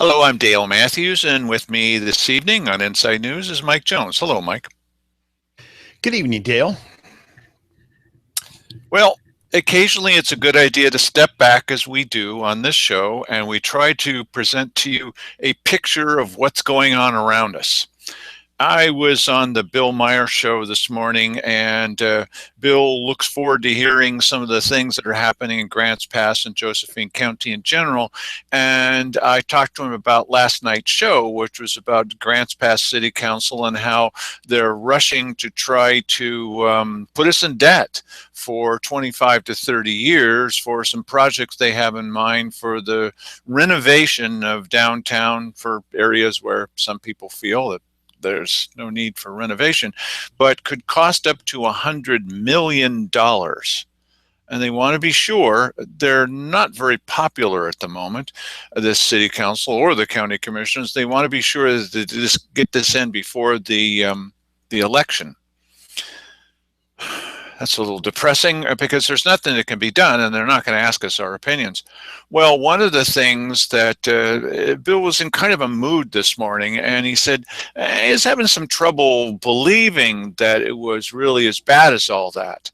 Hello, I'm Dale Matthews, and with me this evening on Inside News is Mike Jones. Hello, Mike. Good evening, Dale. Well, occasionally it's a good idea to step back as we do on this show, and we try to present to you a picture of what's going on around us. I was on the Bill Meyer show this morning, and Bill looks forward to hearing some of the things that are happening in Grants Pass and Josephine County in general. And I talked to him about last night's show, which was about Grants Pass City Council and how they're rushing to try to put us in debt for 25 to 30 years for some projects they have in mind for the renovation of downtown for areas where some people feel that there's no need for renovation, but could cost up to $100 million. And they want to be sure they're not very popular at the moment, this city council or the county commissioners. They want to be sure that they just get this in before the election. That's a little depressing because there's nothing that can be done and they're not going to ask us our opinions. Well, one of the things that Bill was in kind of a mood this morning, and he said he's having some trouble believing that it was really as bad as all that.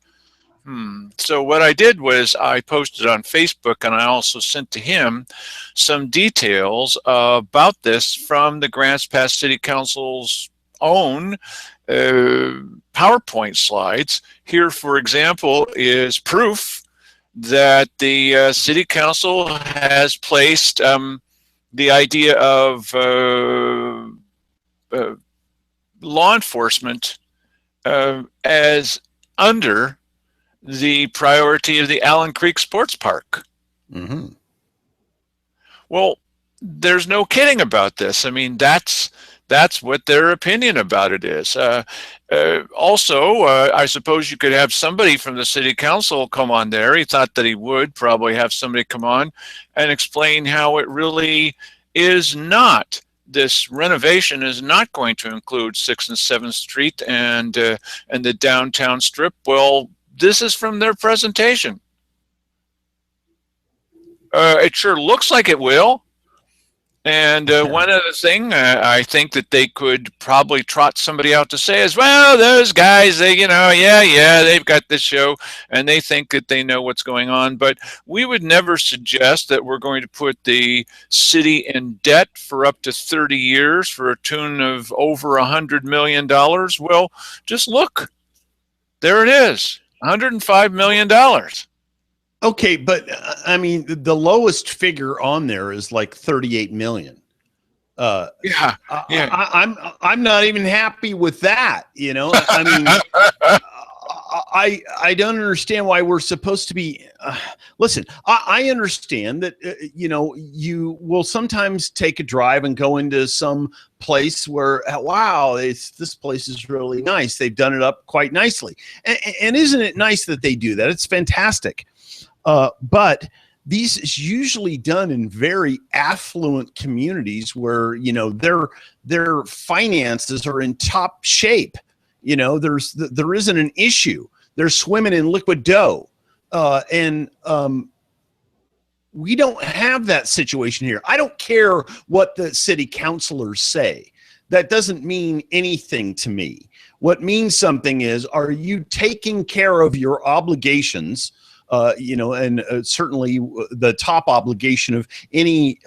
So what I did was I posted on Facebook, and I also sent to him some details about this from the Grants Pass City Council's own PowerPoint slides. Here, for example, is proof that the City Council has placed the idea of law enforcement as under the priority of the Allen Creek Sports Park. Mm-hmm. Well, there's no kidding about this. I mean, that's what their opinion about it is. Also, I suppose you could have somebody from the city council come on there. He thought that he would probably have somebody come on and explain how it really is not. This renovation is not going to include 6th and 7th Street and the downtown strip. Well, this is from their presentation. It sure looks like it will. And one other thing I think that they could probably trot somebody out to say is, well, those guys, they, they've got this show and they think that they know what's going on. But we would never suggest that we're going to put the city in debt for up to 30 years for a tune of over $100 million. Well, just look, there it is, $105 million. Okay, but I mean, the lowest figure on there is like 38 million. Yeah. I'm not even happy with that. I mean, I don't understand why we're supposed to be. Listen, I understand that you will sometimes take a drive and go into some place where wow, this place is really nice. They've done it up quite nicely, and isn't it nice that they do that? It's fantastic. But these is usually done in very affluent communities where, their finances are in top shape. There isn't an issue. They're swimming in liquid dough. And we don't have that situation here. I don't care what the city councilors say. That doesn't mean anything to me. What means something is, are you taking care of your obligations? And certainly the top obligation of any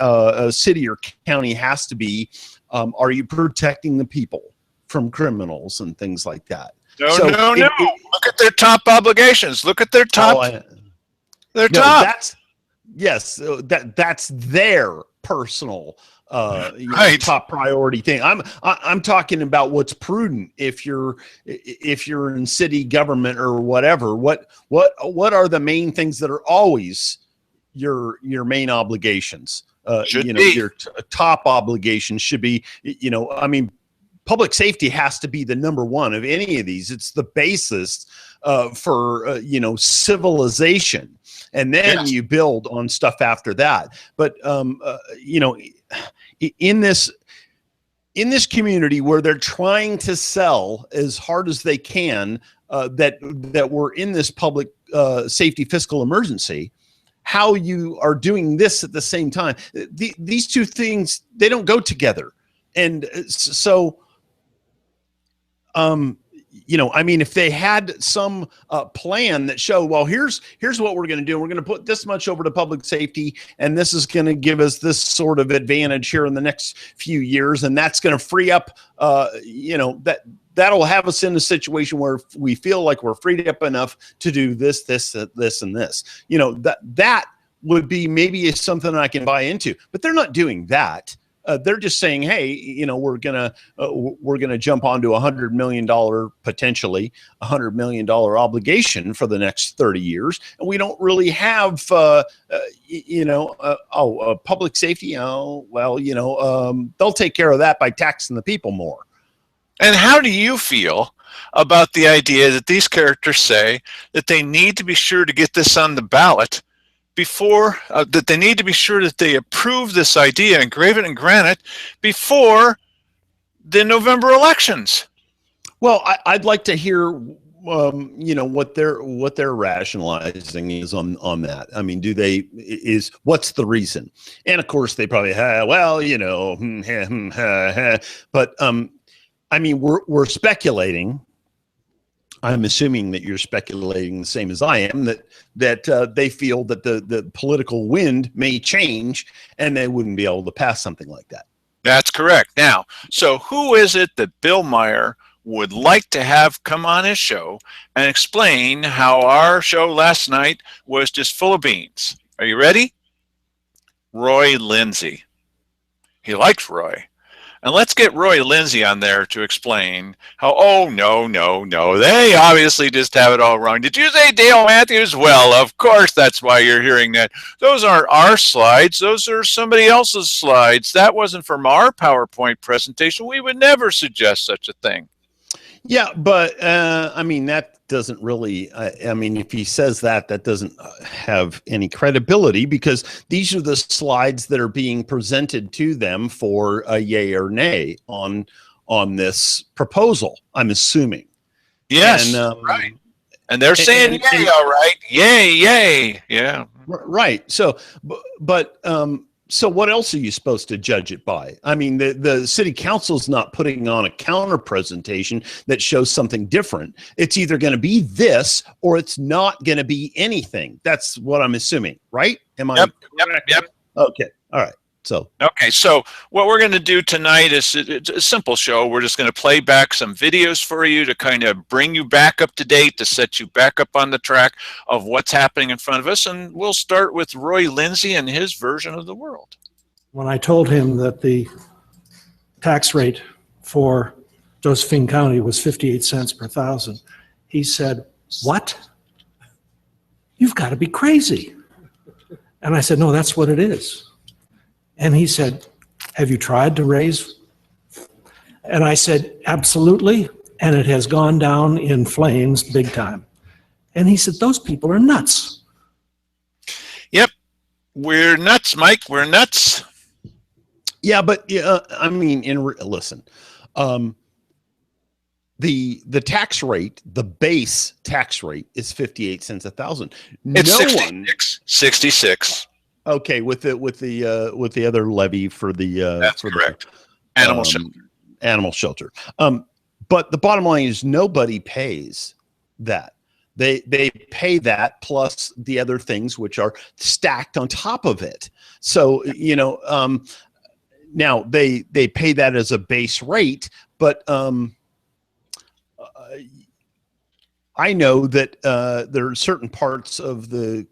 city or county has to be, are you protecting the people from criminals and things like that? No. Look at their top obligations. Look at their top. Top. That's their personal right. top priority thing. I'm talking about what's prudent if you're in city government or whatever. What are the main things that are always your main obligations? Your top obligation should be, public safety has to be the number one of any of these. It's the basis for civilization, and then you build on stuff after that. But in this community where they're trying to sell as hard as they can that we're in this public safety fiscal emergency, how you are doing this at the same time. These two things, they don't go together. And so, you know, I mean, if they had some plan that showed, well, here's what we're going to do. We're going to put this much over to public safety, and this is going to give us this sort of advantage here in the next few years, and that's going to free up, you know, that'll have us in a situation where we feel like we're freed up enough to do this, and this. You know, that would be maybe something I can buy into, but they're not doing that. They're just saying, hey, you know, we're gonna jump onto $100 million, potentially $100 million obligation for the next 30 years, and we don't really have, you know, public safety. Oh, well, you know, they'll take care of that by taxing the people more. And how do you feel about the idea that these characters say that they need to be sure to get this on the ballot before, that they need to be sure that they approve this idea, engrave it in granite, before the November elections? Well, I'd like to hear, you know, what their rationalizing is on that. I mean, what's the reason? And of course, they probably have, well, you know, but I mean, we're speculating. I'm assuming that you're speculating the same as I am, that they feel that the political wind may change and they wouldn't be able to pass something like that. That's correct. Now, so who is it that Bill Meyer would like to have come on his show and explain how our show last night was just full of beans? Are you ready? Roy Lindsay. He likes Roy. And let's get Roy Lindsay on there to explain how, oh, no, they obviously just have it all wrong. Did you say Dale Matthews? Well, of course, that's why you're hearing that. Those aren't our slides. Those are somebody else's slides. That wasn't from our PowerPoint presentation. We would never suggest such a thing. Yeah, but I mean, that doesn't really, I mean, if he says that doesn't have any credibility, because these are the slides that are being presented to them for a yay or nay on this proposal, I'm assuming. Yes, and, right. And they're saying yay, all right. Yay, yeah. Right. So, but so what else are you supposed to judge it by? I mean, the city council's not putting on a counter presentation that shows something different. It's either going to be this or it's not going to be anything. That's what I'm assuming, right? Am I correct? Yep. Okay. All right. Okay, so what we're going to do tonight is it's a simple show. We're just going to play back some videos for you to kind of bring you back up to date, to set you back up on the track of what's happening in front of us. And we'll start with Roy Lindsay and his version of the world. When I told him that the tax rate for Josephine County was 58 cents per thousand, he said, "What? You've got to be crazy." And I said, "No, that's what it is." And he said, "Have you tried to raise?" And I said, "Absolutely. And it has gone down in flames big time." And he said, "Those people are nuts." Yep. We're nuts, Mike. We're nuts. Yeah, but I mean, listen, the tax rate, the base tax rate is 58 cents a thousand. It's 66. Okay, with the other levy for the that's for correct. The animal shelter. But the bottom line is nobody pays that. They pay that plus the other things which are stacked on top of it. So you know, now they pay that as a base rate, but I know that there are certain parts of the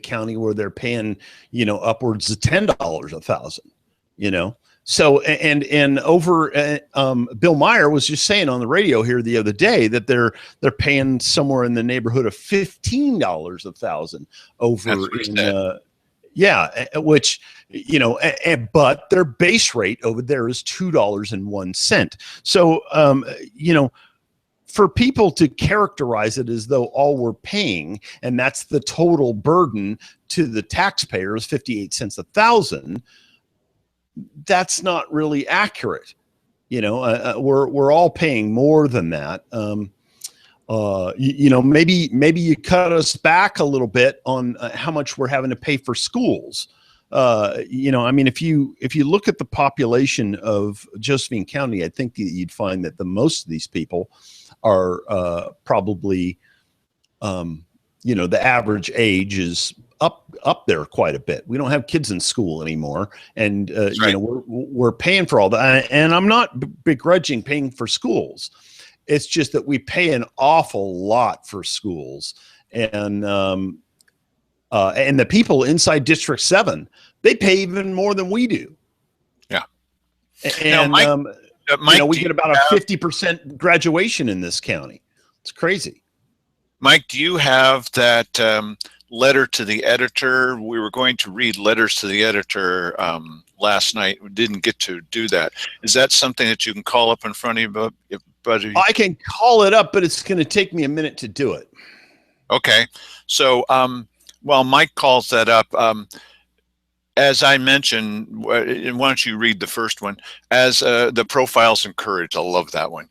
county where they're paying, you know, upwards of $10 a thousand, you know. So and over Bill Meyer was just saying on the radio here the other day that they're paying somewhere in the neighborhood of $15 a thousand over in which, you know, but their base rate over there is $2.01. So you know, for people to characterize it as though all we're paying, and that's the total burden to the taxpayer, is 58 cents a thousand, that's not really accurate. You know, we're all paying more than that. Maybe you cut us back a little bit on how much we're having to pay for schools. If you look at the population of Josephine County, I think that you'd find that the most of these people are probably, the average age is up there quite a bit. We don't have kids in school anymore, and right. we're paying for all that. And I'm not begrudging paying for schools. It's just that we pay an awful lot for schools, and the people inside District 7, they pay even more than we do. Yeah. And now, Mike, we get about a 50% graduation in this county. It's crazy. Mike, do you have that letter to the editor? We were going to read letters to the editor last night. We didn't get to do that. Is that something that you can call up in front of you, buddy? I can call it up, but it's going to take me a minute to do it. Okay. So while Mike calls that up, as I mentioned, why don't you read the first one? As the profiles in courage, I love that one.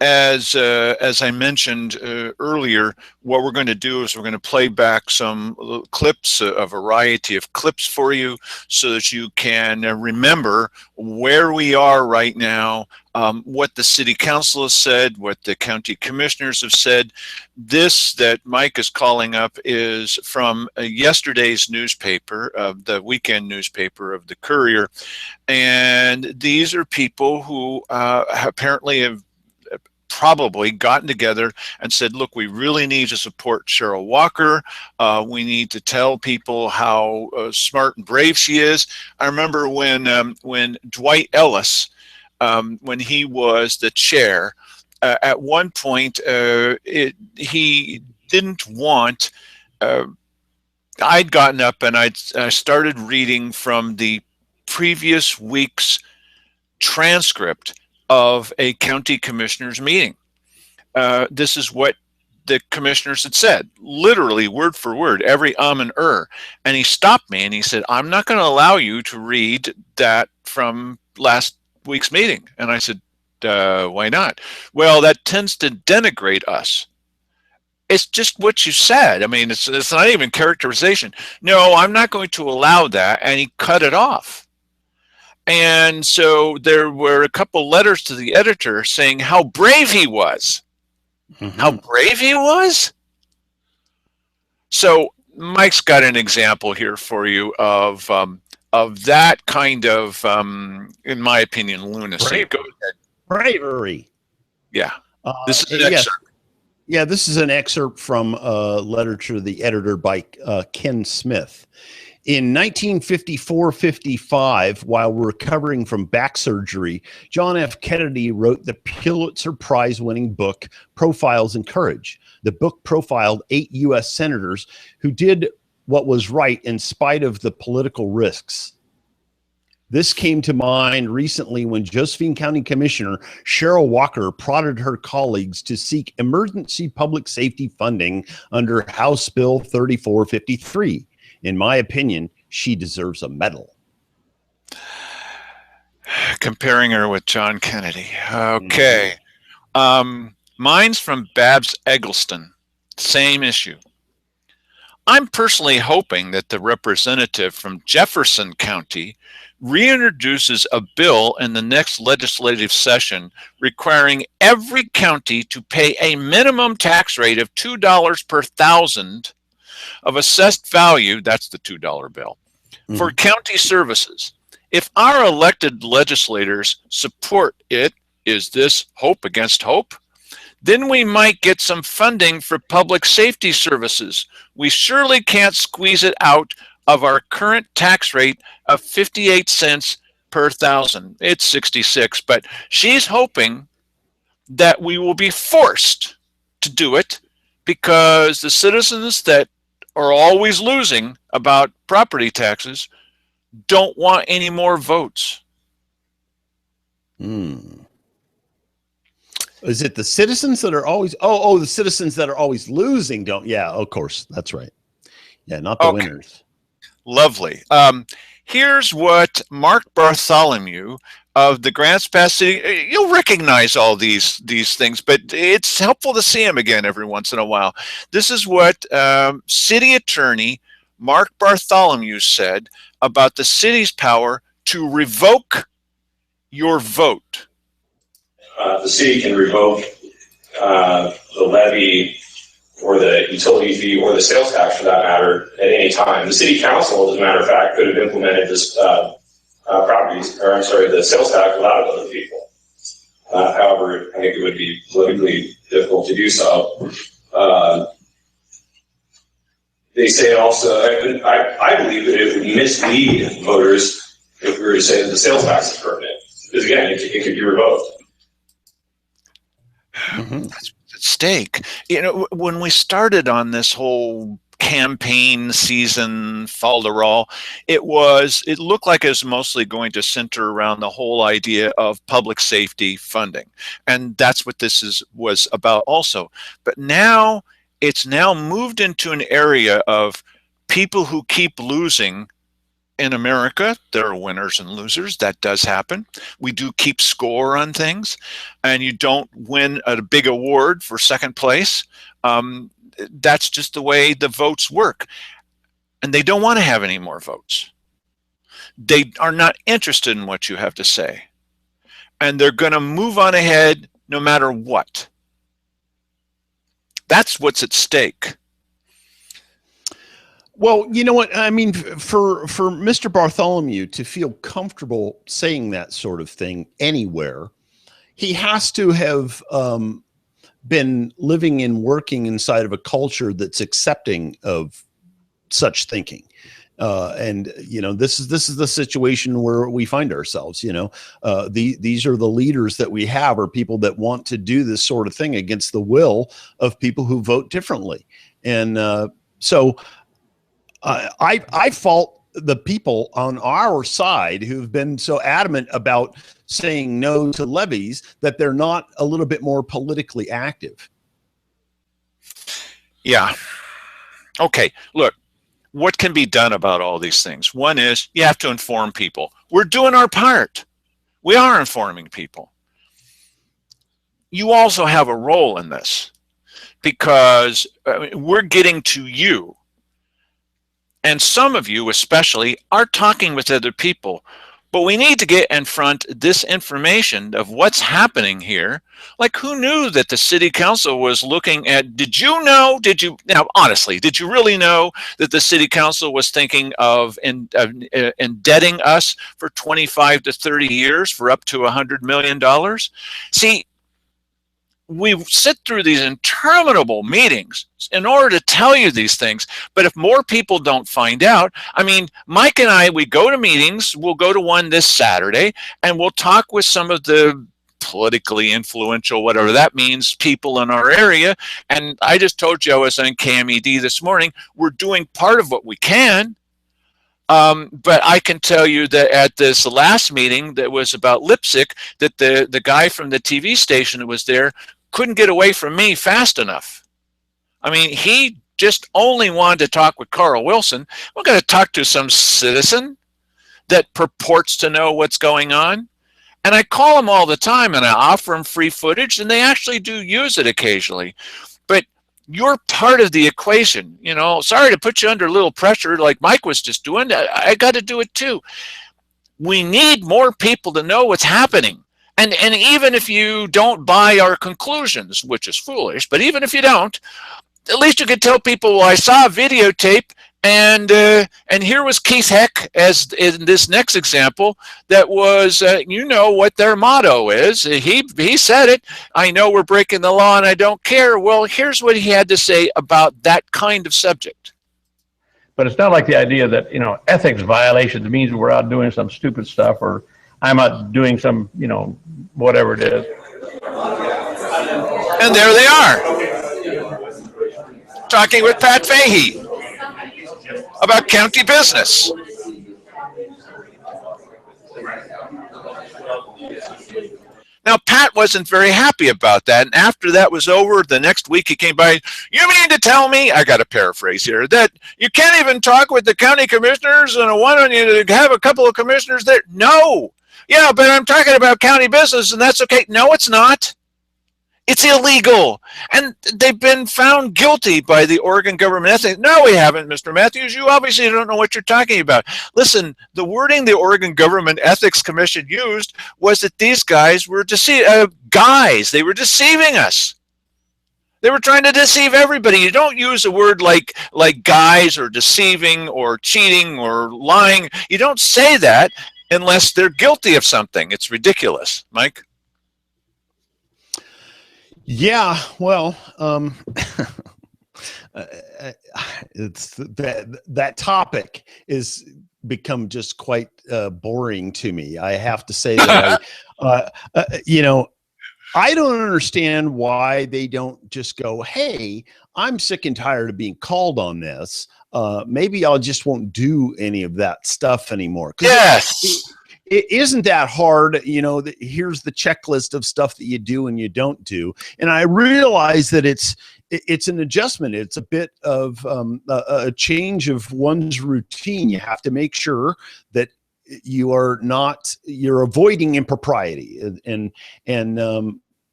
As I mentioned earlier, what we're going to do is we're going to play back some clips, a variety of clips for you, so that you can remember where we are right now, what the city council has said, what the county commissioners have said. This that Mike is calling up is from yesterday's newspaper, the weekend newspaper of the Courier, and these are people who apparently have probably gotten together and said, look, we really need to support Cheryl Walker. We need to tell people how smart and brave she is. I remember when Dwight Ellis, when he was the chair, at one point he didn't want, I'd gotten up and I started reading from the previous week's transcript of a county commissioners meeting. This is what the commissioners had said, literally word for word, every and and he stopped me and he said, I'm not going to allow you to read that from last week's meeting. And I said, why not? Well, that tends to denigrate us. It's just what you said. I mean, it's not even characterization. No, I'm not going to allow that. And he cut it off. And so there were a couple letters to the editor saying how brave he was. Mm-hmm. How brave he was? So Mike's got an example here for you of that kind of, in my opinion, lunacy. Go ahead. Bravery. Yeah. This is an excerpt. Yeah, this is an excerpt from a letter to the editor by Ken Smith. In 1954-55, while recovering from back surgery, John F. Kennedy wrote the Pulitzer Prize-winning book, Profiles in Courage. The book profiled 8 U.S. senators who did what was right in spite of the political risks. This came to mind recently when Josephine County Commissioner Cheryl Walker prodded her colleagues to seek emergency public safety funding under House Bill 3453. In my opinion, she deserves a medal. Comparing her with John Kennedy. Okay. Mine's from Babs Eggleston. Same issue. I'm personally hoping that the representative from Jefferson County reintroduces a bill in the next legislative session requiring every county to pay a minimum tax rate of $2 per thousand of assessed value, that's the $2 bill, for county services. If our elected legislators support it, is this hope against hope? Then we might get some funding for public safety services. We surely can't squeeze it out of our current tax rate of 58 cents per thousand. It's 66, but she's hoping that we will be forced to do it because the citizens that are always losing about property taxes don't want any more votes. Is it the citizens that are always, the citizens that are always losing don't, yeah, of course, that's right. Yeah, not the winners. Lovely. Here's what Mark Bartholomew of the Grants Pass City, you'll recognize all these things, but it's helpful to see them again every once in a while. This is what City Attorney Mark Bartholomew said about the city's power to revoke your vote. The city can revoke the levy or the utility fee or the sales tax, for that matter, at any time. The city council, as a matter of fact, could have implemented this the sales tax without other people. However, I think it would be politically difficult to do so. They say also, I believe that it would mislead voters if we were to say that the sales tax is permanent, because again, it could be revoked. That's at stake. You know, when we started on this whole campaign season falderall, it looked like it was mostly going to center around the whole idea of public safety funding, and that's what this was about also. But now it's now moved into an area of people who keep losing. In America, there are winners and losers. That does happen. We do keep score on things, and you don't win a big award for second place. That's just the way the votes work. And they don't want to have any more votes. They are not interested in what you have to say. And they're going to move on ahead no matter what. That's what's at stake. Well, you know what? I mean, for Mr. Bartholomew to feel comfortable saying that sort of thing anywhere, he has to have been living and working inside of a culture that's accepting of such thinking. And you know, this is the situation where we find ourselves. You know, these are the leaders that we have, are people that want to do this sort of thing against the will of people who vote differently. And so I fault the people on our side who've been so adamant about saying no to levies that they're not a little bit more politically active. Yeah. Okay. Look, what can be done about all these things? One is you have to inform people. We're doing our part. We are informing people. You also have a role in this, because we're getting to you. And some of you especially are talking with other people, but we need to get in front this information of what's happening here. Like, who knew that the city council was looking at, now honestly, did you really know that the city council was thinking of indebting us for 25 to 30 years for up to $100 million? See, we sit through these interminable meetings in order to tell you these things. But if more people don't find out, I mean, Mike and I, we go to meetings. We'll go to one this Saturday, and we'll talk with some of the politically influential, whatever that means, people in our area. And I just told you I was on KMED this morning. We're doing part of what we can. But I can tell you that at this last meeting that was about Lipsick, that the guy from the TV station that was there couldn't get away from me fast enough. I mean, he just only wanted to talk with Carl Wilson. We're going to talk to some citizen that purports to know what's going on. And I call them all the time, and I offer them free footage, and they actually do use it occasionally. But you're part of the equation. You know, sorry to put you under a little pressure like Mike was just doing. I got to do it too. We need more people to know what's happening. And even if you don't buy our conclusions, which is foolish, but even if you don't, at least you can tell people, well, I saw a videotape, and here was Keith Heck, as in this next example, that was, you know what their motto is. He said it, I know we're breaking the law and I don't care. Well, here's what he had to say about that kind of subject. But it's not like the idea that, you know, ethics violations means we're out doing some stupid stuff, or I'm out doing some, you know, whatever it is. And there they are, talking with Pat Fahey about county business. Now, Pat wasn't very happy about that. And after that was over, the next week he came by, you mean to tell me, I got to paraphrase here, that you can't even talk with the county commissioners and you have a couple of commissioners there? No, Yeah, but I'm talking about county business, and that's okay. No, it's not. It's illegal. And they've been found guilty by the Oregon Government Ethics. No, we haven't, Mr. Matthews. You obviously don't know what you're talking about. Listen, the wording the Oregon Government Ethics Commission used was that these guys were they were deceiving us. They were trying to deceive everybody. You don't use a word like guys or deceiving or cheating or lying. You don't say that unless they're guilty of something. It's ridiculous. Mike? Yeah, well, it's that topic is become just quite boring to me. I have to say that I don't understand why they don't just go, hey, I'm sick and tired of being called on this. Maybe I just won't do any of that stuff anymore. Yes. It isn't that hard. Here's the checklist of stuff that you do and you don't do. And I realize that it's an adjustment. It's a bit of a change of one's routine. You have to make sure that you're avoiding impropriety, and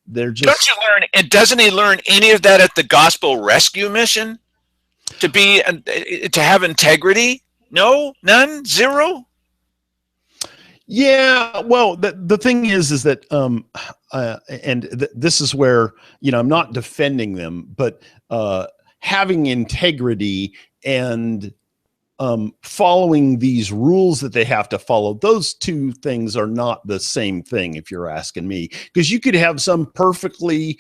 they're just. Don't you learn? And doesn't he learn any of that at the Gospel Rescue Mission? To have integrity? No, none, zero. Yeah, well, the thing is that this is where I'm not defending them, but having integrity and following these rules that they have to follow, those two things are not the same thing, if you're asking me. Because you could have some perfectly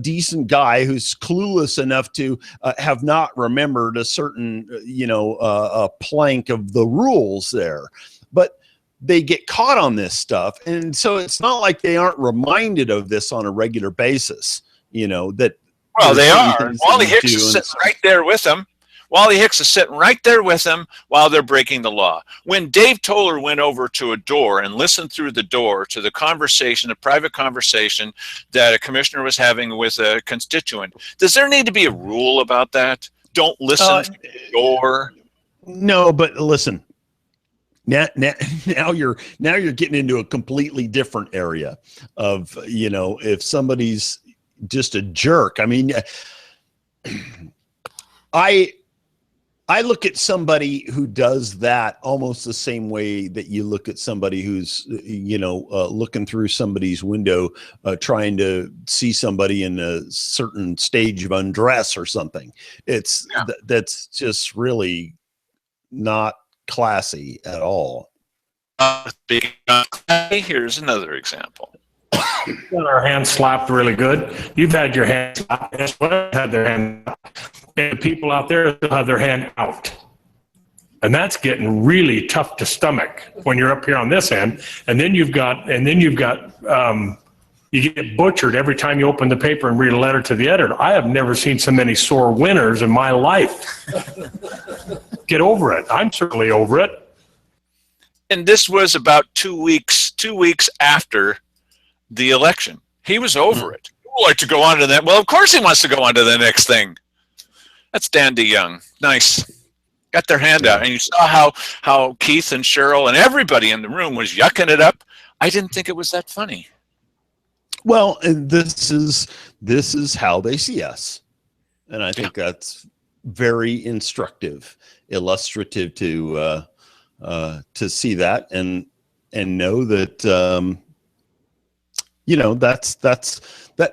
decent guy who's clueless enough to have not remembered a certain a plank of the rules there, but they get caught on this stuff. And so it's not like they aren't reminded of this on a regular basis, that. Well, they are. Wally Hicks is sitting right there with them. Wally Hicks is sitting right there with them while they're breaking the law. When Dave Toller went over to a door and listened through the door to the private conversation that a commissioner was having with a constituent, does there need to be a rule about that? Don't listen to the door. No, but listen. Now you're getting into a completely different area of, if somebody's just a jerk. I mean, I look at somebody who does that almost the same way that you look at somebody who's, looking through somebody's window, trying to see somebody in a certain stage of undress or something. That's just really not classy at all. Here's another example. We've got our hands slapped really good. You've had your hand slapped. Had their hand, and the people out there still have their hand out, and that's getting really tough to stomach when you're up here on this end. And then you've got you get butchered every time you open the paper and read a letter to the editor. I have never seen so many sore winners in my life. Get over it. I'm certainly over it. And this was about 2 weeks after the election. He was over it. He would like to go on to that. Well, of course he wants to go on to the next thing. That's Dan DeYoung. Nice. Got their hand out. And you saw how Keith and Cheryl and everybody in the room was yucking it up. I didn't think it was that funny. Well, this is how they see us. And I think that's very instructive, illustrative to see that and know that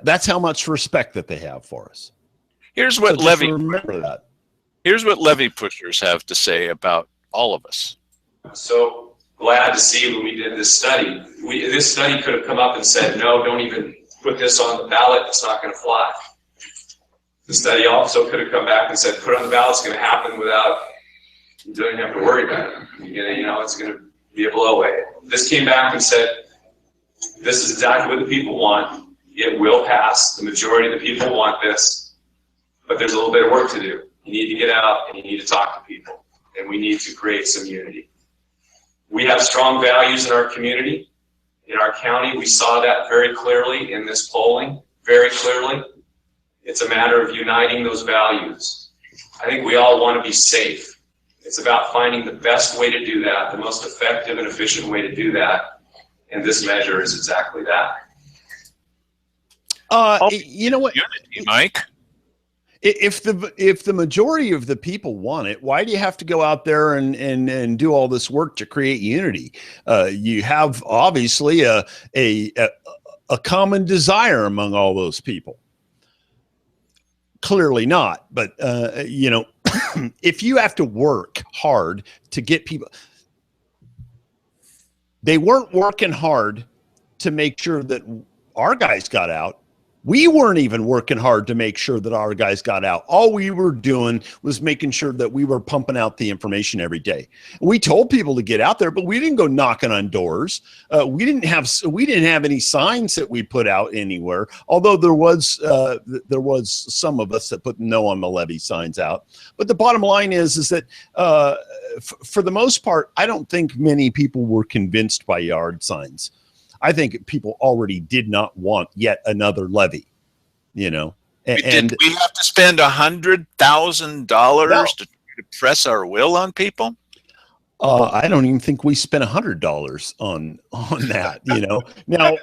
that's how much respect that they have for us. Here's what remember that. Here's what levee pushers have to say about all of us. So glad to see when we did this study. This study could have come up and said, no, don't even put this on the ballot. It's not going to fly. The study also could have come back and said, put it on the ballot. It's going to happen without, you don't even have to worry about it. It's going to be a blowaway. This came back and said, this is exactly what the people want. It will pass. The majority of the people want this, but there's a little bit of work to do. You need to get out and you need to talk to people, and we need to create some unity. We have strong values in our community, in our county. We saw that very clearly in this polling, very clearly. It's a matter of uniting those values. I think we all want to be safe. It's about finding the best way to do that, the most effective and efficient way to do that. And this measure is exactly that. You know what, Unity, Mike. if the majority of the people want it, why do you have to go out there and do all this work to create unity? You have obviously a common desire among all those people. Clearly not, but you know, if you have to work hard to get people, they weren't working hard to make sure that our guys got out. We weren't even working hard to make sure that our guys got out. All we were doing was making sure that we were pumping out the information every day. We told people to get out there, but we didn't go knocking on doors. We didn't have any signs that we put out anywhere. Although there was some of us that put no on the levee signs out. But the bottom line is that for the most part, I don't think many people were convinced by yard signs. I think people already did not want yet another levy, you know. Did we have to spend $100,000 to press our will on people? I don't even think we spent $100 on that, you know. Now,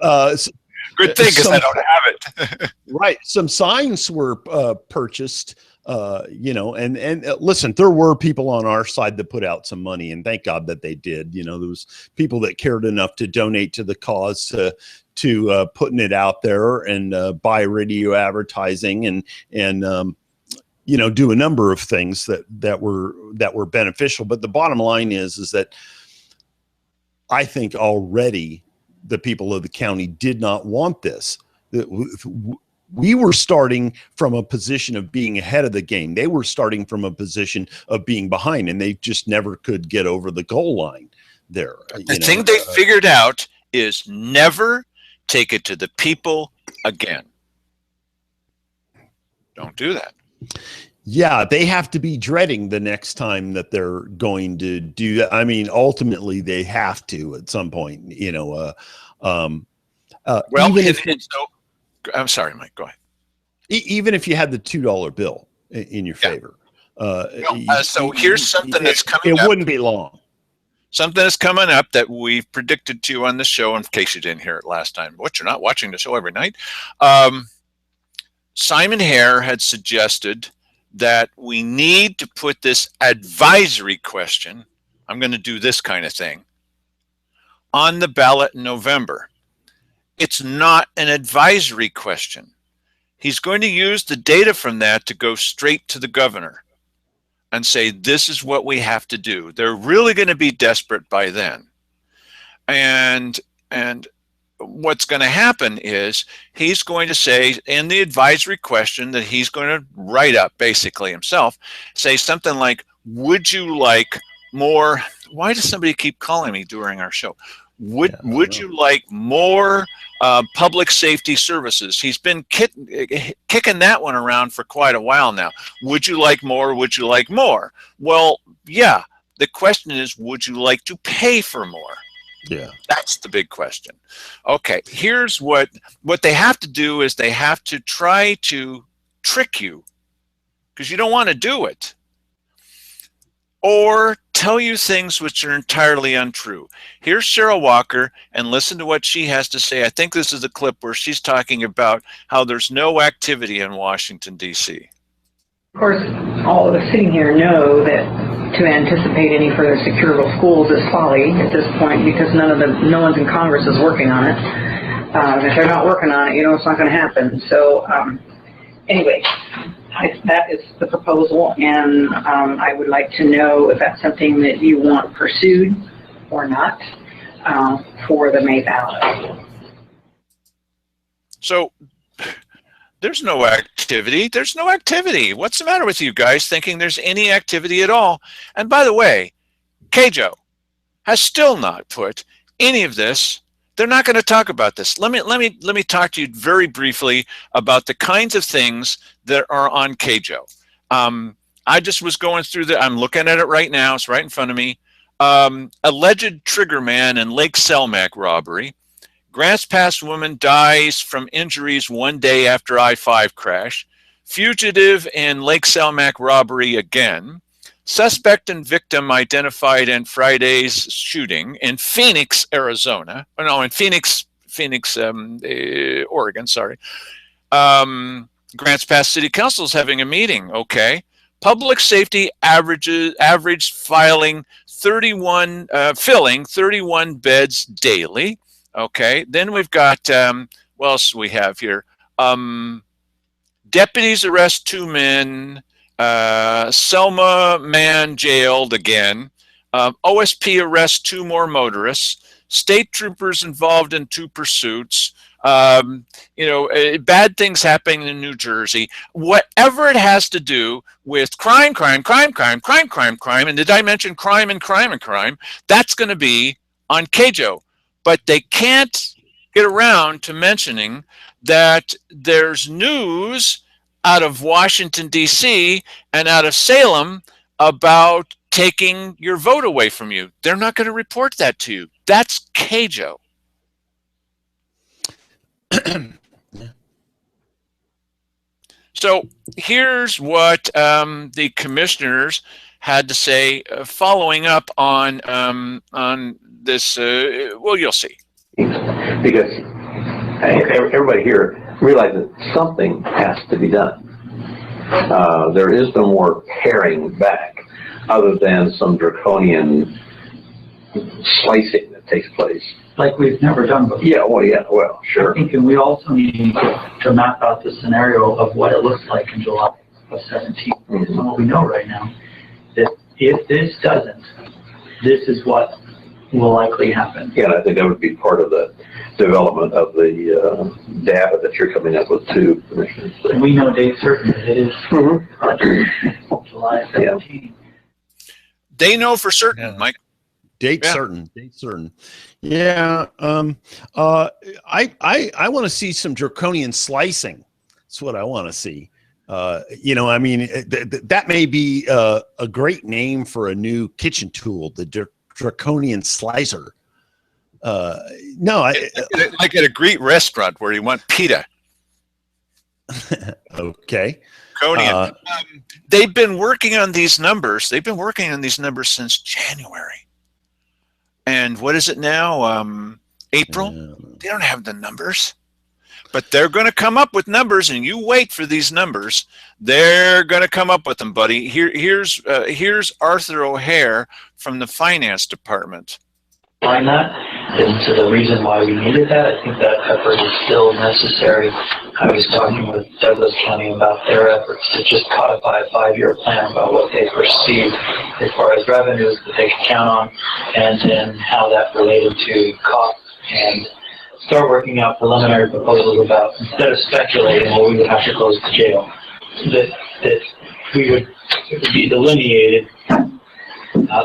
good thing, because I don't have it. Right, some signs were purchased. You know, and listen, there were people on our side that put out some money, and thank God that they did. You know, there was people that cared enough to donate to the cause to putting it out there and buy radio advertising and you know, do a number of things that were beneficial. But the bottom line is that I think already the people of the county did not want this. We were starting from a position of being ahead of the game. They were starting from a position of being behind, and they just never could get over the goal line there. The thing they figured out is never take it to the people again. Don't do that. Yeah, they have to be dreading the next time that they're going to do that. I mean, ultimately, they have to at some point, you know. Well, I'm sorry, Mike, go ahead. Even if you had the $2 bill in your favor. So here's something that's coming up. It wouldn't be long. Something that's coming up that we've predicted to you on the show, in case you didn't hear it last time. But you're not watching the show every night. Simon Hare had suggested that we need to put this advisory question, I'm going to do this kind of thing, on the ballot in November. It's not an advisory question. He's going to use the data from that to go straight to the governor and say, this is what we have to do. They're really going to be desperate by then. And what's going to happen is he's going to say in the advisory question that he's going to write up basically himself, say something like, would you like more? Why does somebody keep calling me during our show? Would you like more public safety services? He's been kicking that one around for quite a while now. Would you like more? Would you like more? Well, yeah. The question is, would you like to pay for more? Yeah. That's the big question. Okay, here's what they have to do is they have to try to trick you, because you don't want to do it, or tell you things which are entirely untrue. Here's Cheryl Walker, and listen to what she has to say. I think this is a clip where she's talking about how there's no activity in Washington, D.C. Of course, all of us sitting here know that to anticipate any further securable schools is folly at this point, because no one's in Congress is working on it. If they're not working on it, you know it's not going to happen. So anyway, that is the proposal, and I would like to know if that's something that you want pursued or not for the May ballot. So there's no activity. There's no activity. What's the matter with you guys thinking there's any activity at all? And by the way, CAJO has still not put any of this. They're not going to talk about this. Let me talk to you very briefly about the kinds of things that are on CAJO. I just was going through I'm looking at it right now. It's right in front of me. Alleged trigger man in Lake Selmac robbery. Grants Pass woman dies from injuries 1 day after I-5 crash. Fugitive in Lake Selmac robbery again. Suspect and victim identified in Friday's shooting in Phoenix, Arizona. Oh, no, in Phoenix, Oregon, sorry. Grants Pass City Council is having a meeting, okay. Public safety averaged filling 31 beds daily, okay. Then we've got, what else do we have here? Deputies arrest 2 men, Selma man jailed again, OSP arrests 2 more motorists, state troopers involved in 2 pursuits, bad things happening in New Jersey, whatever it has to do with crime, and did I mention crime, that's going to be on KJO. But they can't get around to mentioning that there's news out of Washington, D.C. and out of Salem about taking your vote away from you. They're not going to report that to you. That's KJO. So here's what the commissioners had to say following up on this. Well, you'll see. Because everybody here realizes something has to be done. There is no more paring back other than some draconian slicing that takes place. Like we've never done before. Yeah, well, sure. I think, and we also need to map out the scenario of what it looks like in July of 17. Based on what we know right now, that if this doesn't, this is what will likely happen. Yeah, and I think that would be part of the development of the data that you're coming up with too, Commissioner. And we know date certain that it is July 17. They know for certain, Mike. Date certain. Yeah. I want to see some draconian slicing. That's what I want to see. That may be a great name for a new kitchen tool, the draconian slicer. Like at a Greek restaurant where you want pita. Okay. Draconian. They've been working on these numbers. They've been working on these numbers since January. And what is it now? April? They don't have the numbers. But they're going to come up with numbers, and you wait for these numbers. They're going to come up with them, buddy. Here's Arthur O'Hare from the Finance Department. Find that, and to the reason why we needed that, I think that effort is still necessary. I was talking with Douglas County about their efforts to just codify a 5-year plan about what they perceive as far as revenues that they can count on, and then how that related to costs, and start working out preliminary proposals about, instead of speculating, well, we would have to close the jail, that it would be delineated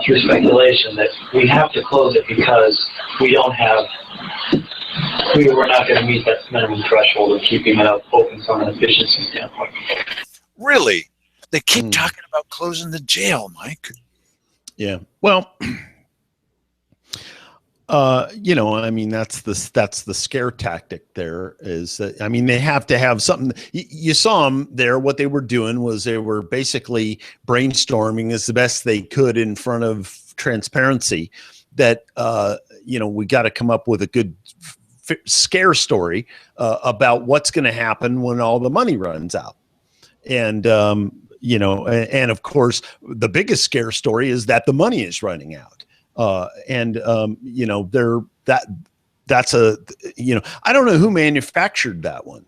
through speculation that we have to close it because we were not going to meet that minimum threshold of keeping it open from an efficiency standpoint. Really? They keep talking about closing the jail, Mike. Yeah. Well, that's the scare tactic there is that, they have to have something. You saw them there. What they were doing was they were basically brainstorming as the best they could in front of transparency that, we got to come up with a good scare story about what's going to happen when all the money runs out. And, and of course, the biggest scare story is that the money is running out. I don't know who manufactured that one.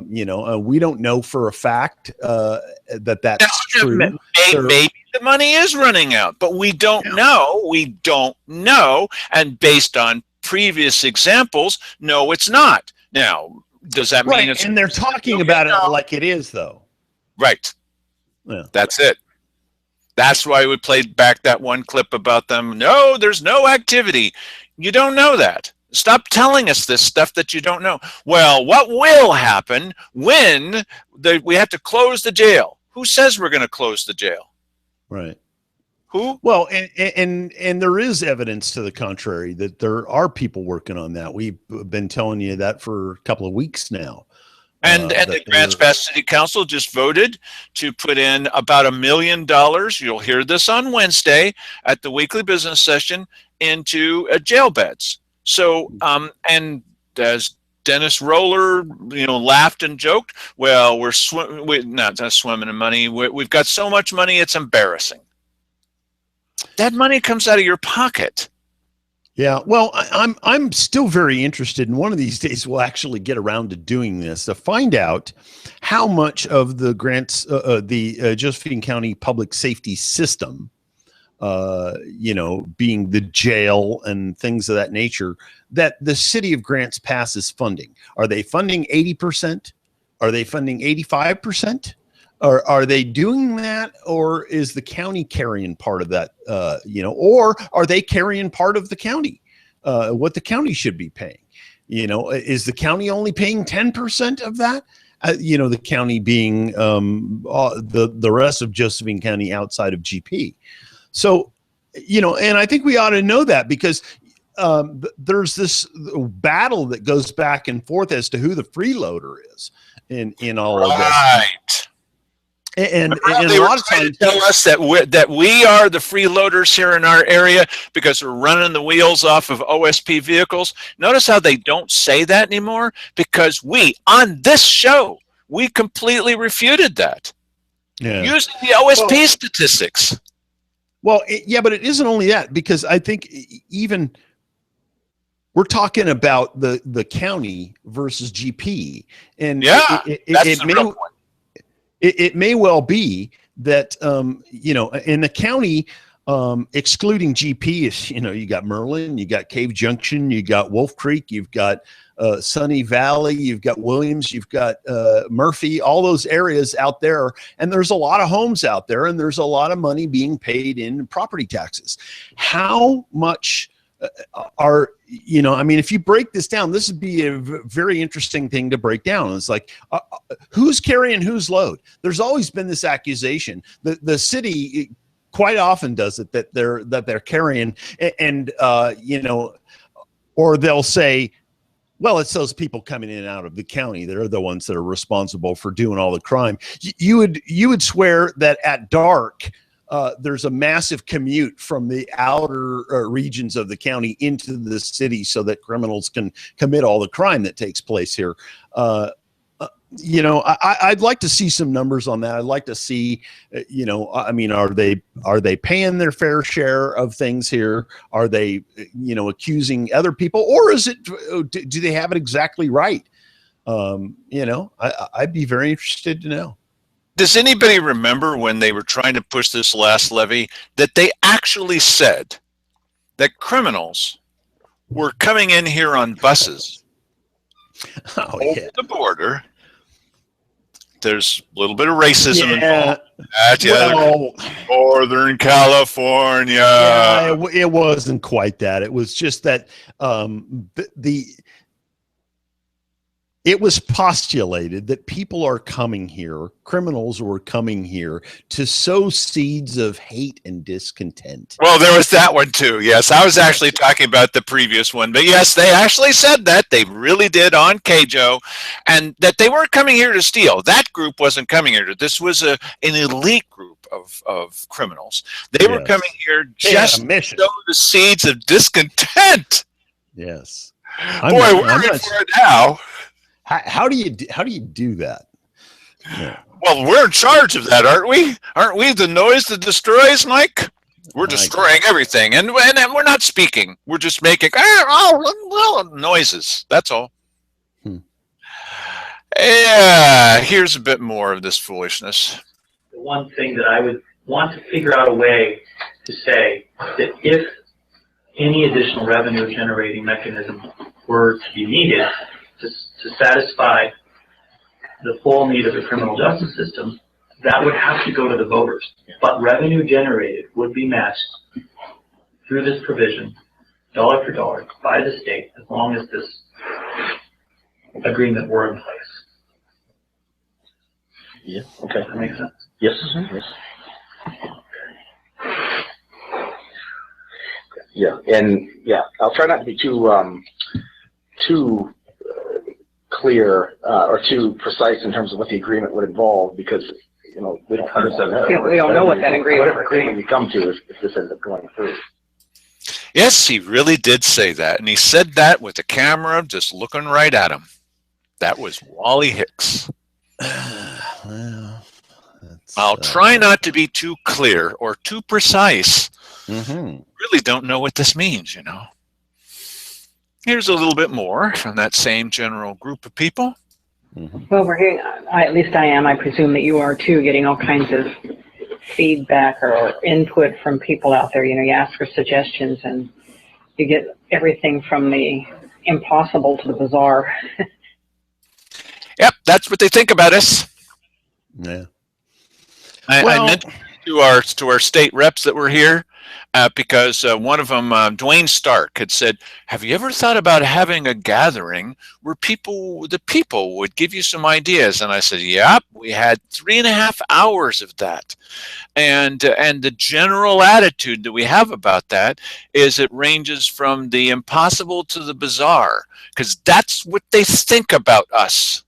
We don't know for a fact that's true. Maybe the money is running out, but we don't know. We don't know. And based on previous examples, no, it's not. Now, does that mean it's... And they're talking about it like it is, though. Right. Yeah. That's it. That's why we played back that one clip about them. No, there's no activity. You don't know that. Stop telling us this stuff that you don't know. Well, what will happen when we have to close the jail? Who says we're going to close the jail? Right. Who? Well, and there is evidence to the contrary that there are people working on that. We've been telling you that for a couple of weeks now. And the Grants Pass City Council just voted to put in about $1 million. You'll hear this on Wednesday at the weekly business session into jail beds. So, and as Dennis Roller, laughed and joked, well, we're not swimming in money. We've got so much money, it's embarrassing. That money comes out of your pocket. Yeah, well, I'm still very interested, and one of these days we'll actually get around to doing this to find out how much of the grants, the Josephine County Public Safety System, being the jail and things of that nature, that the city of Grants Pass is funding. Are they funding 80%? Are they funding 85%? Or are they doing that, or is the county carrying part of that, or are they carrying part of the county, what the county should be paying? Is the county only paying 10% of that? The county being the rest of Josephine County outside of GP. So, and I think we ought to know that, because there's this battle that goes back and forth as to who the freeloader is in all of this. Right. And they a were lot of trying times to tell us that we are the freeloaders here in our area because we're running the wheels off of OSP vehicles. Notice how they don't say that anymore, because we, on this show, we completely refuted that. Yeah. Using the OSP statistics. Well, but it isn't only that, because I think even we're talking about the county versus GP, and it may well be that in the county, excluding GP, is you got Merlin, you got Cave Junction, you got Wolf Creek, you've got Sunny Valley, you've got Williams, you've got Murphy, all those areas out there, and there's a lot of homes out there, and there's a lot of money being paid in property taxes. How much if you break this down, this would be a very interesting thing to break down. It's like, who's carrying whose load? There's always been this accusation that the city quite often does it, that they're carrying, and or they'll say, well, it's those people coming in and out of the county. They're the ones that are responsible for doing all the crime. You would swear that at dark, there's a massive commute from the outer regions of the county into the city so that criminals can commit all the crime that takes place here. I'd like to see some numbers on that. I'd like to see, are they paying their fair share of things here? Are they, accusing other people, or is it, do they have it exactly right? I'd be very interested to know. Does anybody remember when they were trying to push this last levy that they actually said that criminals were coming in here on buses over the border? There's a little bit of racism involved. Northern California. Yeah, it wasn't quite that. It was just that it was postulated that people are coming here, criminals were coming here to sow seeds of hate and discontent. Well, there was that one too. Yes, I was actually talking about the previous one. But yes, they actually said that. They really did on KJO, and that they weren't coming here to steal. That group wasn't coming here. This was an elite group of criminals. They were coming here just to sow the seeds of discontent. Yes. Boy, we're in for it now. How do you do that? Yeah. Well, we're in charge of that, aren't we? Aren't we the noise that destroys, Mike? We're destroying everything, and we're not speaking. We're just making noises. That's all. Yeah, here's a bit more of this foolishness. The one thing that I would want to figure out a way to say that if any additional revenue generating mechanism were to be needed to satisfy the full need of the criminal justice system, that would have to go to the voters. But revenue generated would be matched through this provision, dollar for dollar, by the state, as long as this agreement were in place. Yeah, okay. Does that make sense? Yes, yes. Yeah, and yeah, I'll try not to be too clear or too precise in terms of what the agreement would involve, because we don't know. We don't know what that agreement. Whatever agreement we come to, if this ends up going through. Yes, he really did say that. And he said that with the camera just looking right at him. That was Wally Hicks. Well, I'll try not to be too clear or too precise. Really don't know what this means, Here's a little bit more from that same general group of people. Well, we're hearing, at least I am, I presume that you are too, getting all kinds of feedback or input from people out there. You ask for suggestions and you get everything from the impossible to the bizarre. Yep, that's what they think about us. Yeah. I mentioned to our state reps that were here because one of them, Dwayne Stark, had said, have you ever thought about having a gathering where the people would give you some ideas? And I said, yep, we had 3.5 hours of that. And the general attitude that we have about that is it ranges from the impossible to the bizarre, because that's what they think about us.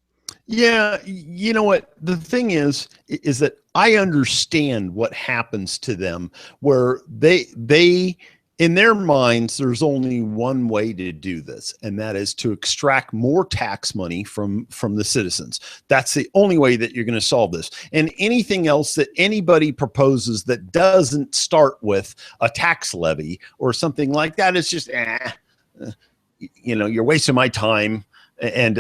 Yeah, you know what? The thing is that I understand what happens to them, where they in their minds, there's only one way to do this, and that is to extract more tax money from the citizens. That's the only way that you're going to solve this. And anything else that anybody proposes that doesn't start with a tax levy or something like that is just, you're wasting my time. And,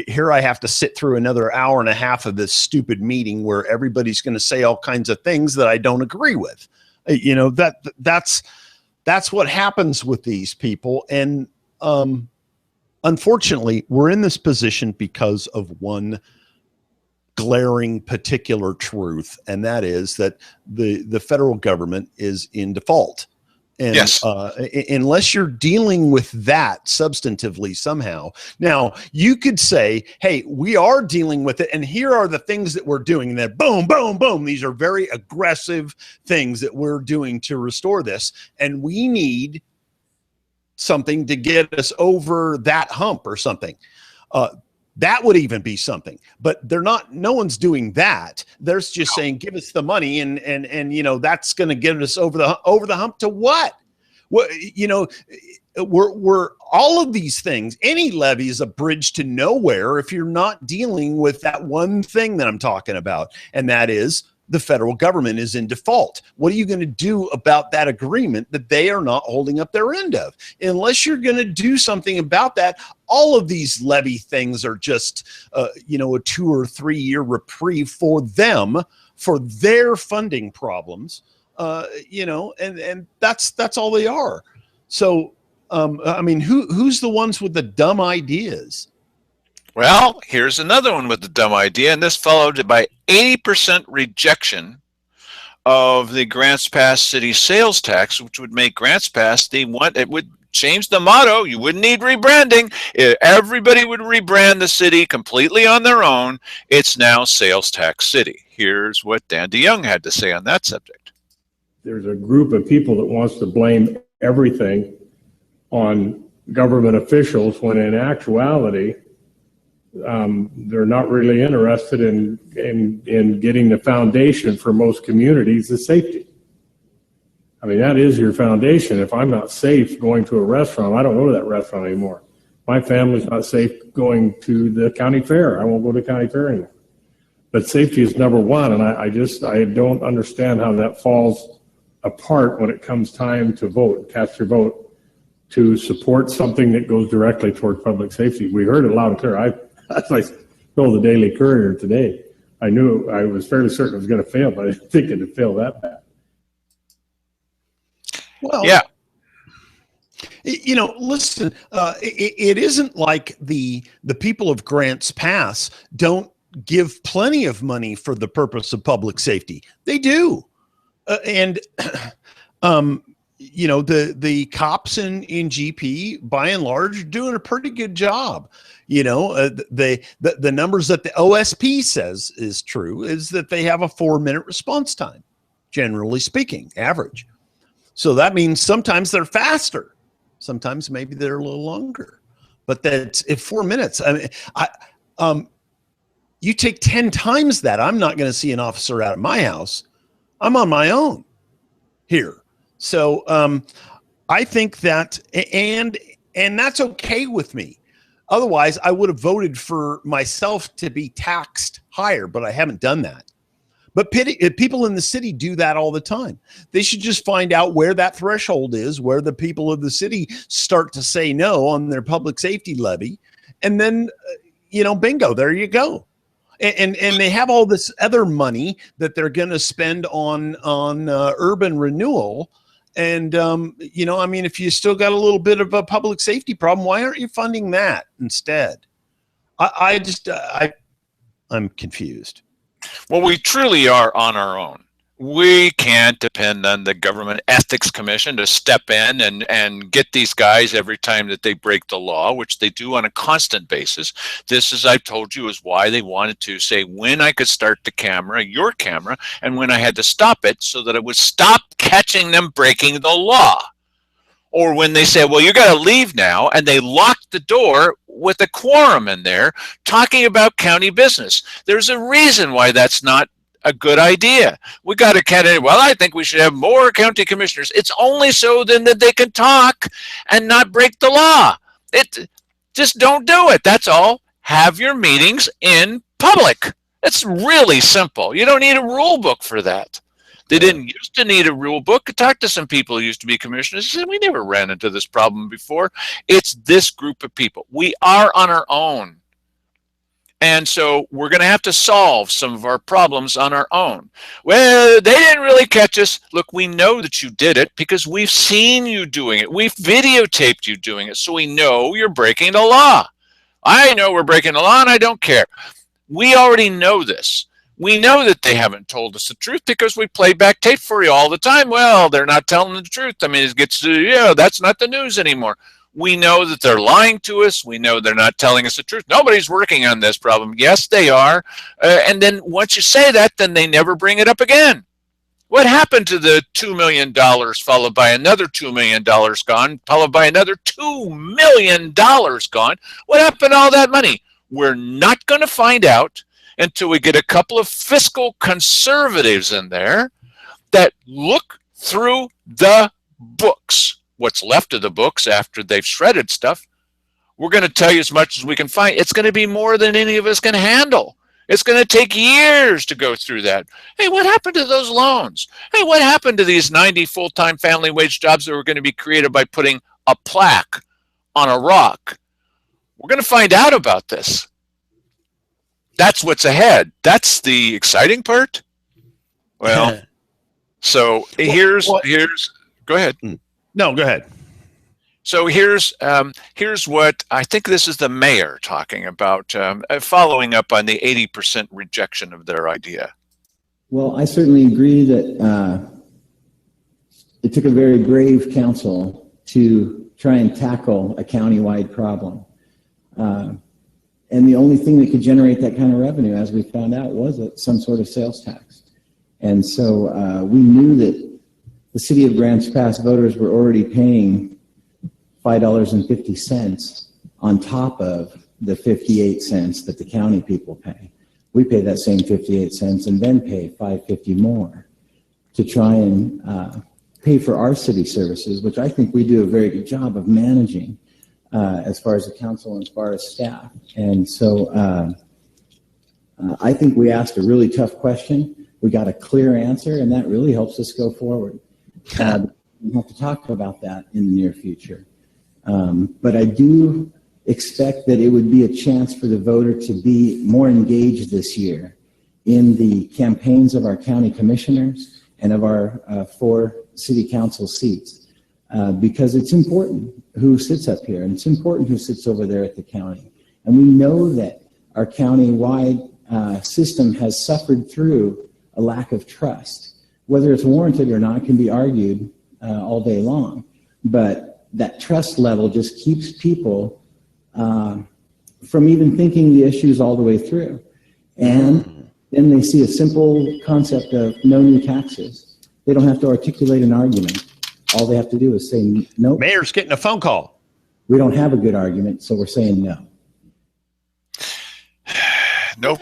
here I have to sit through another hour and a half of this stupid meeting where everybody's going to say all kinds of things that I don't agree with. That's what happens with these people. And unfortunately, we're in this position because of one glaring particular truth, and that is that the federal government is in default. And yes. Unless you're dealing with that substantively somehow. Now, you could say, hey, we are dealing with it, and here are the things that we're doing. And then boom, boom, boom. These are very aggressive things that we're doing to restore this. And we need something to get us over that hump or something. That would even be something, but they're not, no one's doing that. They're just saying, give us the money and that's going to get us over the hump to what? Well, we're all of these things. Any levy is a bridge to nowhere if you're not dealing with that one thing that I'm talking about. And that is the federal government is in default. What are you going to do about that agreement that they are not holding up their end of? Unless you're going to do something about that, all of these levy things are just, a 2 or 3 year reprieve for them, for their funding problems, and that's all they are. So, who's the ones with the dumb ideas? Well, here's another one with the dumb idea, and this followed by 80% rejection of the Grants Pass city sales tax, which would make Grants Pass it would change the motto. You wouldn't need rebranding. Everybody would rebrand the city completely on their own. It's now Sales Tax City. Here's what Dan DeYoung had to say on that subject. There's a group of people that wants to blame everything on government officials when in actuality, they're not really interested in getting the foundation for most communities is safety. I mean, that is your foundation. If I'm not safe going to a restaurant, I don't go to that restaurant anymore. My family's not safe going to the county fair. I won't go to county fair anymore. But safety is number one, and I don't understand how that falls apart when it comes time to vote, cast your vote, to support something that goes directly toward public safety. We heard it loud and clear. As I told the Daily Courier today, I was fairly certain it was going to fail, but I didn't think it would fail that bad. Well, yeah. Listen, it isn't like the people of Grants Pass don't give plenty of money for the purpose of public safety. They do. The cops in GP, by and large, are doing a pretty good job. The numbers that the OSP says is true is that they have a 4-minute response time, generally speaking, average. So that means sometimes they're faster. Sometimes maybe they're a little longer. but that's in 4 minutes. I mean, you take 10 times that. I'm not going to see an officer out of my house. I'm on my own here. So I think that, and that's okay with me. Otherwise, I would have voted for myself to be taxed higher, but I haven't done that. But people in the city do that all the time. They should just find out where that threshold is, where the people of the city start to say no on their public safety levy. And then, bingo, there you go. And they have all this other money that they're going to spend on urban renewal. And, if you still got a little bit of a public safety problem, why aren't you funding that instead? I'm confused. Well, we truly are on our own. We can't depend on the Government Ethics Commission to step in and get these guys every time that they break the law, which they do on a constant basis. This, as I've told you, is why they wanted to say when I could start the camera, your camera, and when I had to stop it so that it would stop catching them breaking the law. Or when they say, well, you got to leave now, and they locked the door with a quorum in there talking about county business. There's a reason why that's not a good idea. We got a candidate, well, I think we should have more county commissioners. It's only so then that they can talk and not break the law. Just don't do it. That's all. Have your meetings in public. It's really simple. You don't need a rule book for that. They didn't used to need a rule book. I talked to some people who used to be commissioners. They said, we never ran into this problem before. It's this group of people. We are on our own. And so we're going to have to solve some of our problems on our own. Well, they didn't really catch us. Look, we know that you did it because we've seen you doing it. We've videotaped you doing it, so we know you're breaking the law. I know we're breaking the law, and I don't care. We already know this. We know that they haven't told us the truth because we play back tape for you all the time. Well, they're not telling the truth. I mean, it gets to, that's not the news anymore. We know that they're lying to us. We know they're not telling us the truth. Nobody's working on this problem. Yes, they are. And then once you say that, then they never bring it up again. What happened to the $2 million followed by another $2 million gone, followed by another $2 million gone? What happened to all that money? We're not going to find out until we get a couple of fiscal conservatives in there that look through the books. What's left of the books after they've shredded stuff. We're going to tell you as much as we can find. It's going to be more than any of us can handle. It's going to take years to go through that. Hey, what happened to those loans? Hey, what happened to these 90 full-time family wage jobs that were going to be created by putting a plaque on a rock? We're going to find out about this. That's what's ahead. That's the exciting part. Well, so here's, go ahead. No, go ahead. So here's what I think this is the mayor talking about, following up on the 80% rejection of their idea. Well, I certainly agree that it took a very brave council to try and tackle a countywide problem. And the only thing that could generate that kind of revenue, as we found out, was some sort of sales tax. And so we knew that the city of Grants Pass voters were already paying $5.50 on top of the 58 cents that the county people pay. We pay that same 58 cents and then pay $5.50 more to try and pay for our city services, which I think we do a very good job of managing as far as the council and as far as staff. And so I think we asked a really tough question. We got a clear answer, and that really helps us go forward. We have to talk about that in the near future. But I do expect that it would be a chance for the voter to be more engaged this year in the campaigns of our county commissioners and of our 4 city council seats, because it's important who sits up here, and it's important who sits over there at the county. And we know that our county-wide system has suffered through a lack of trust. Whether it's warranted or not can be argued all day long, but that trust level just keeps people from even thinking the issues all the way through. And then they see a simple concept of no new taxes. They don't have to articulate an argument. All they have to do is say, nope. Mayor's getting a phone call. We don't have a good argument, so we're saying no. Nope.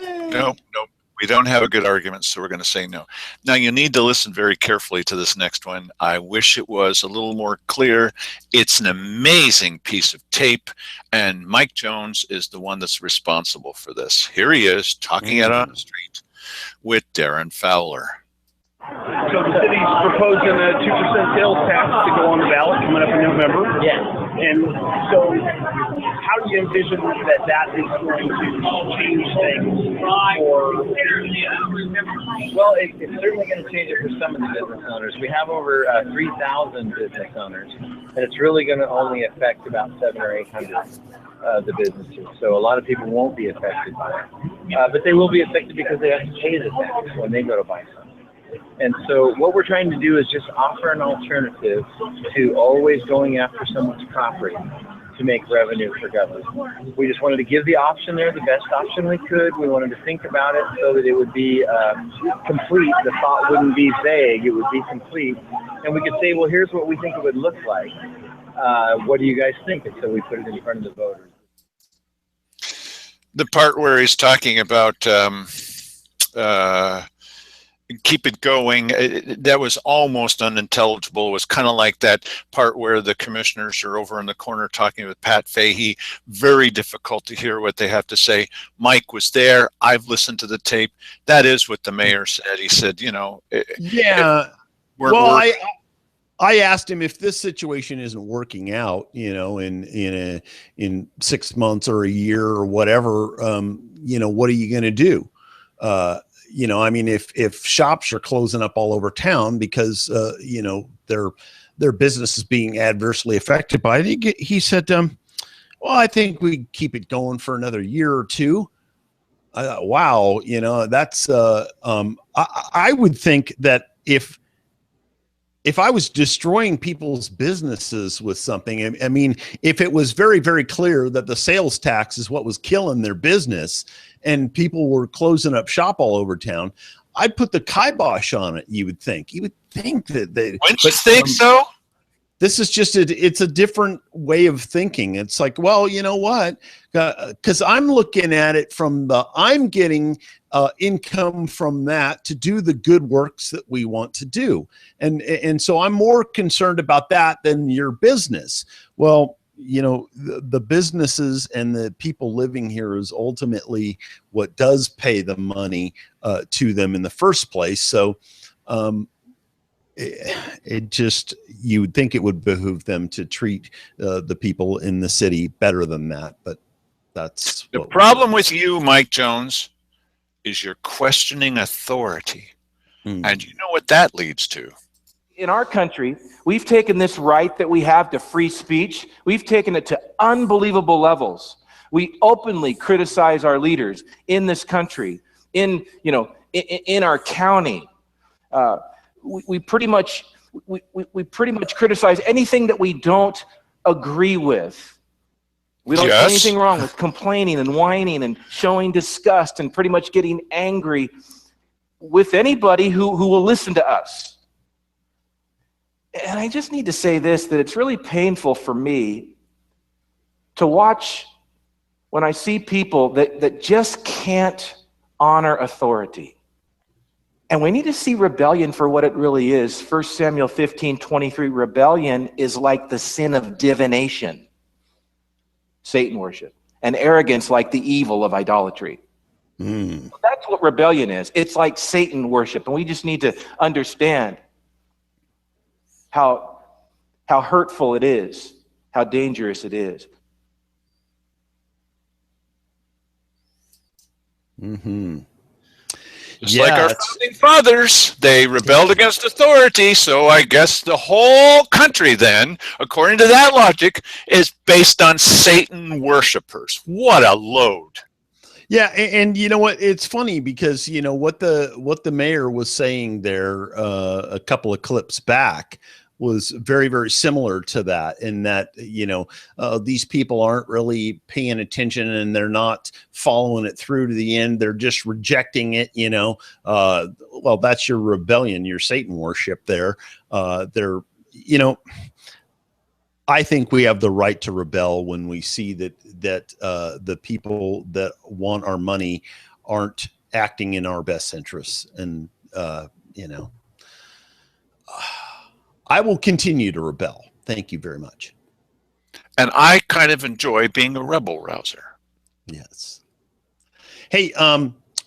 We don't have a good argument, so we're going to say no. Now, you need to listen very carefully to this next one. I wish it was a little more clear. It's an amazing piece of tape, and Mike Jones is the one that's responsible for this. Here he is talking out on the street with Darren Fowler. So the city's proposing a 2% sales tax to go on the ballot coming up in November. Yeah. And so how do you envision that is going to change things for? Well, it's certainly going to change it for some of the business owners. We have over 3,000 business owners, and it's really going to only affect about 700 or 800 the businesses. So a lot of people won't be affected by it. But they will be affected because they have to pay the tax when they go to buy something. And so what we're trying to do is just offer an alternative to always going after someone's property to make revenue for government. We just wanted to give the option there, the best option we could. We wanted to think about it so that it would be complete. The thought wouldn't be vague, it would be complete. And we could say, well, here's what we think it would look like. What do you guys think? And so we put it in front of the voters. The part where he's talking about keep it going, that was almost unintelligible. It was kind of like that part where the commissioners are over in the corner talking with Pat Fahey. Very difficult to hear what they have to say. Mike was there. I've listened to the tape. That is what the mayor said. He said, yeah. Well, I asked him if this situation isn't working out, in 6 months or a year or whatever, what are you going to do? If shops are closing up all over town because, their business is being adversely affected by it, he said, well, I think we keep it going for another year or two. I thought, wow, that's, I would think that if I was destroying people's businesses with something, I mean, if it was very, very clear that the sales tax is what was killing their business and people were closing up shop all over town, I'd put the kibosh on it. You would think that they wouldn't you think so? This is just it's a different way of thinking. It's like, well, you know what? Because I'm looking at it from I'm getting income from that to do the good works that we want to do. And so I'm more concerned about that than your business. Well, the businesses and the people living here is ultimately what does pay the money to them in the first place. So you would think it would behoove them to treat the people in the city better than that, but that's the problem with you, Mike Jones, is you're questioning authority. And you know what that leads to. In our country, we've taken this right that we have to free speech, we've taken it to unbelievable levels. We openly criticize our leaders in this country, in our county. We pretty much criticize anything that we don't agree with. We don't see anything wrong with complaining and whining and showing disgust and pretty much getting angry with anybody who will listen to us. And I just need to say this, that it's really painful for me to watch when I see people that just can't honor authority. And we need to see rebellion for what it really is. 1 Samuel 15:23, rebellion is like the sin of divination, Satan worship, and arrogance like the evil of idolatry. That's what rebellion is. It's like Satan worship. And we just need to understand how hurtful it is, how dangerous it is. Just like our founding fathers, they rebelled against authority. So I guess the whole country then, according to that logic, is based on Satan worshipers. What a load. Yeah, and you know what? It's funny because what the mayor was saying there a couple of clips back was very, very similar to that, in that these people aren't really paying attention and they're not following it through to the end. They're just rejecting it. Well, that's your rebellion, your Satan worship there. I think we have the right to rebel when we see that the people that want our money aren't acting in our best interests. And I will continue to rebel. Thank you very much. And I kind of enjoy being a rebel rouser. Yes. Hey,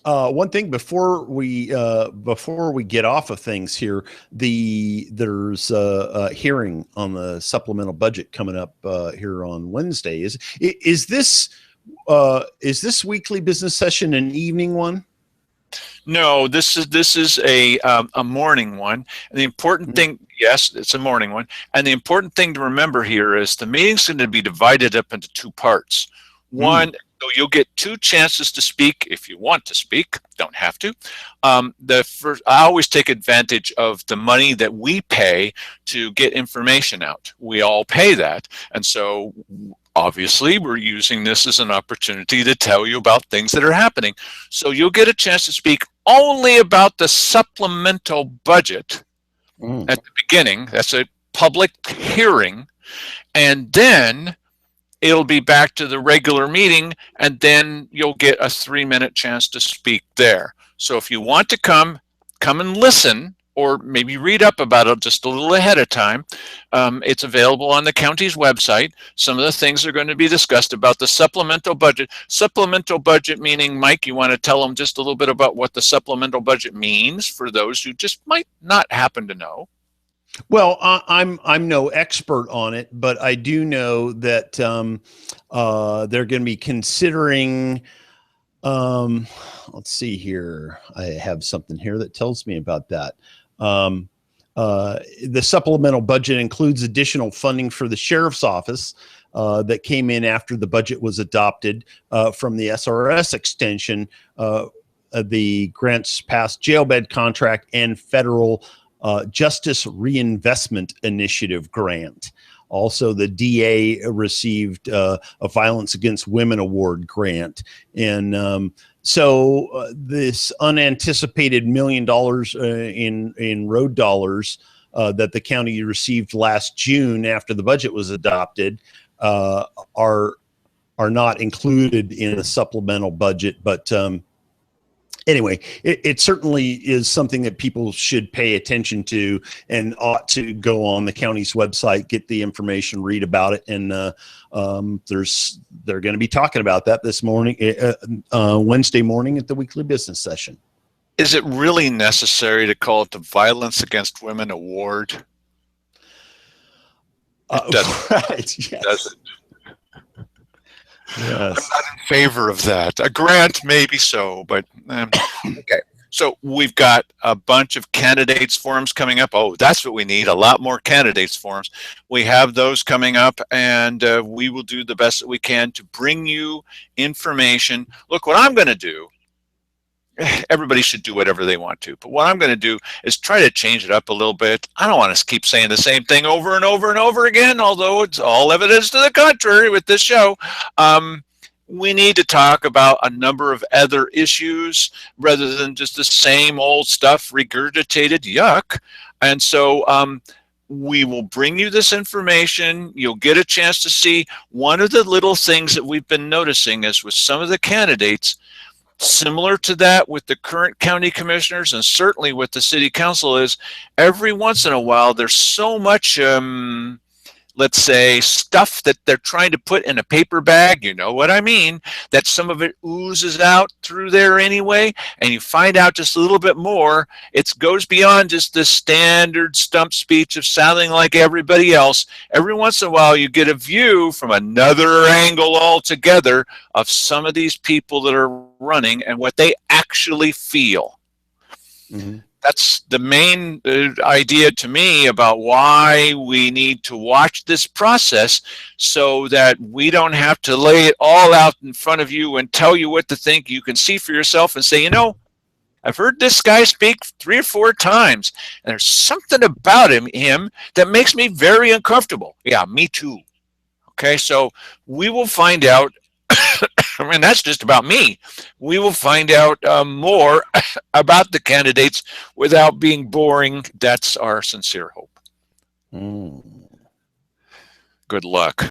one thing before we get off of things here, there's a hearing on the supplemental budget coming up here on Wednesday. Is this weekly business session an evening one? No, this is a morning one. And the important thing, yes, it's a morning one. And the important thing to remember here is the meeting's going to be divided up into two parts. One, so you'll get two chances to speak if you want to speak. Don't have to. The first, I always take advantage of the money that we pay to get information out. We all pay that, and so obviously we're using this as an opportunity to tell you about things that are happening. So you'll get a chance to speak only about the supplemental budget at the beginning. That's a public hearing, and then it'll be back to the regular meeting, and then you'll get a 3-minute chance to speak there. So if you want to come and listen, or maybe read up about it just a little ahead of time, it's available on the county's website. Some of the things are going to be discussed about the supplemental budget. Supplemental budget meaning, Mike, you want to tell them just a little bit about what the supplemental budget means for those who just might not happen to know? Well, I'm no expert on it, but I do know that they're going to be considering. Let's see here. I have something here that tells me about that. The supplemental budget includes additional funding for the sheriff's office that came in after the budget was adopted from the SRS extension, the grants past jail bed contract, and federal Justice Reinvestment Initiative grant. Also, the DA received a Violence Against Women Award grant. And so this unanticipated $1 million in road dollars that the county received last June after the budget was adopted are not included in the supplemental budget. But anyway, it certainly is something that people should pay attention to and ought to go on the county's website, get the information, read about it. And they're going to be talking about that this morning, Wednesday morning at the weekly business session. Is it really necessary to call it the Violence Against Women Award? It doesn't. Right, yes. It doesn't. Yes. I'm not in favor of that. A grant, maybe so, but okay. So we've got a bunch of candidates forums coming up. Oh, that's what we need, a lot more candidates forums. We have those coming up, and we will do the best that we can to bring you information. Look, what I'm going to do, everybody should do whatever they want to, but what I'm going to do is try to change it up a little bit. I don't want to keep saying the same thing over and over and over again, although it's all evidence to the contrary with this show. We need to talk about a number of other issues rather than just the same old stuff regurgitated yuck. And so we will bring you this information. You'll get a chance to see one of the little things that we've been noticing is with some of the candidates, similar to that with the current county commissioners and certainly with the city council, is every once in a while there's so much let's say stuff that they're trying to put in a paper bag, you know what I mean, that some of it oozes out through there anyway, and you find out just a little bit more. It goes beyond just the standard stump speech of sounding like everybody else. Every once in a while you get a view from another angle altogether of some of these people that are running and what they actually feel. Mm-hmm. That's the main idea to me about why we need to watch this process, so that we don't have to lay it all out in front of you and tell you what to think. You can see for yourself and say, you know, I've heard this guy speak 3 or 4 times, and there's something about him that makes me very uncomfortable. Yeah, me too. Okay, so we will find out. I mean, that's just about me. We will find out more about the candidates without being boring. That's our sincere hope. Good luck.